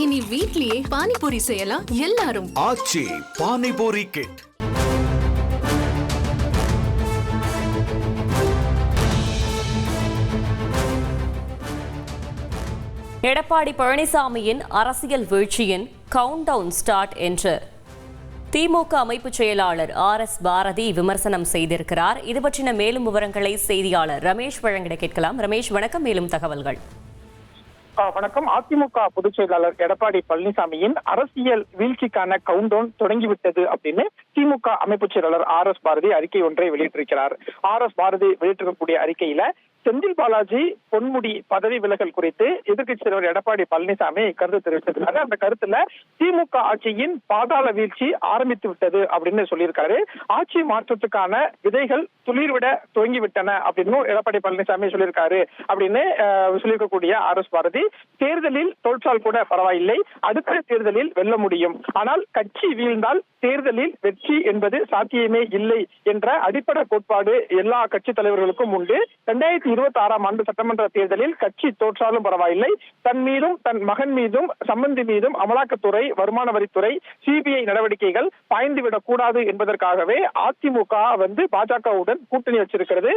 இனி வீட்லயே பானிபூரி செய்யலாம் எல்லாரும். ஆச்சி பானிபூரி கிட். எடப்பாடி பழனிசாமியின் அரசியல் வீழ்ச்சியின் கவுண்டவுன் ஸ்டார்ட் என்று திமுக அமைப்பு செயலாளர் RS பாரதி விமர்சனம் செய்திருக்கிறார். இது பற்றின மேலும் விவரங்களை செய்தியாளர் ரமேஷ் வழங்கிட கேட்கலாம். ரமேஷ், வணக்கம். மேலும் தகவல்கள். வணக்கம். அதிமுக பொதுச் செயலாளர் எடப்பாடி பழனிசாமியின் அரசியல் வீழ்ச்சிக்கான கவுண்டவுன் தொடங்கிவிட்டது அப்படின்னு திமுக அமைப்பு செயலாளர் RS பாரதி அறிக்கை ஒன்றை வெளியிட்டிருக்கிறார். RS பாரதி வெளியிட்டிருக்கக்கூடிய அறிக்கையில செந்தில் பாலாஜி பொன்முடி பதவி விலகல் குறித்து எதிர்க்கட்சி தலைவர் எடப்பாடி பழனிசாமி கருத்து தெரிவித்திருக்காரு. அந்த கருத்துல திமுக ஆட்சியின் பாதாள வீழ்ச்சி ஆரம்பித்து விட்டது அப்படின்னு சொல்லியிருக்காரு. ஆட்சி மாற்றத்துக்கான விதைகள் துளிர்விட துவங்கிவிட்டன அப்படின்னு எடப்பாடி பழனிசாமி சொல்லியிருக்காரு அப்படின்னு சொல்லியிருக்கக்கூடிய RS பாரதி, தேர்தலில் தோற்றால் கூட பரவாயில்லை, அடுத்த தேர்தலில் வெல்ல முடியும், ஆனால் கட்சி வீழ்ந்தால் தேர்தலில் வெற்றி என்பது சாத்தியமே இல்லை என்ற அடிப்படை கோட்பாடு எல்லா கட்சி தலைவர்களுக்கும் உண்டு. 2026 ஆண்டு சட்டமன்ற தேர்தலில் கட்சி தோற்றாலும் பரவாயில்லை, தன் மீதும் தன் மகன் மீதும் சம்பந்தி மீதும் அமலாக்கத்துறை, வருமான வரித்துறை, CBI நடவடிக்கைகள் பாய்ந்துவிடக் கூடாது என்பதற்காகவே அதிமுக பாஜகவுடன் கூட்டணி வச்சிருக்கிறது.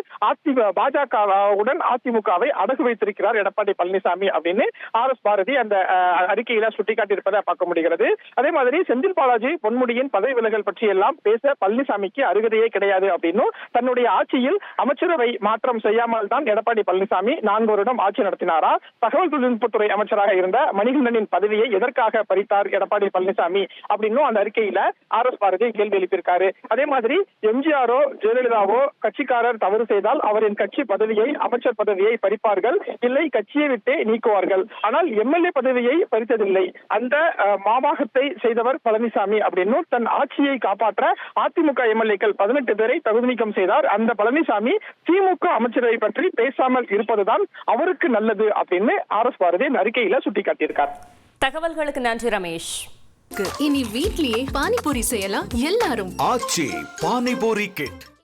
பாஜகவுடன் அதிமுகவை அடகு வைத்திருக்கிறார் எடப்பாடி பழனிசாமி அப்படின்னு RS பாரதி அந்த அறிக்கையில சுட்டிக்காட்டியிருப்பதை பார்க்க முடிகிறது. அதே மாதிரி செந்தில் பாலாஜி பொன்முடியின் பதவி விலகல் பற்றி எல்லாம் பேச பழனிசாமிக்கு அருகதையே கிடையாது அப்படின்னு, தன்னுடைய ஆட்சியில் அமைச்சரவை மாற்றம் செய்யாமல் தான் எடப்பாடி பழனிசாமி 4 வருடம் ஆட்சி நடத்தினாரா? தகவல் தொழில்நுட்பத்துறை அமைச்சராக இருந்த மணிகண்டனின் பதவியை எதற்காக பறித்தார் எடப்பாடி பழனிசாமி அப்படின்னு அந்த அறிக்கையில RS பாரதி கேள்வி எழுப்பியிருக்காரு. அதே மாதிரி எம்ஜிஆரோ ஜெயலலிதாவோ கட்சிக்காரர் தவறு செய்தால் அவரின் கட்சி பதவியை, அமைச்சர் பதவியை பறிப்பார்கள், இல்லை கட்சியை விட்டே நீக்குவார்கள். ஆனால் MLA பதவியை பறித்ததில்லை. அந்த மாபாகத்தை செய்தவர் பழனிசாமி அப்படின்னு தன் ஆட்சியை காப்பாற்ற அதிமுக MLAக்கள் 18 பேரை தகுதி நீக்கம் செய்தார். அந்த பழனிசாமி திமுக அமைச்சரை பற்றி பேசாமல் இருப்பதுதான் அவருக்கு நல்லது அப்படின்னு RS பாரதி அறிக்கையில சுட்டிக்காட்டியிருக்கார். தகவல்களுக்கு நன்றி ரமேஷ். இனி வீட்லயே பானிபூரி செய்யலாம் எல்லாரும். ஆச்சி பானிபூரி கிட்.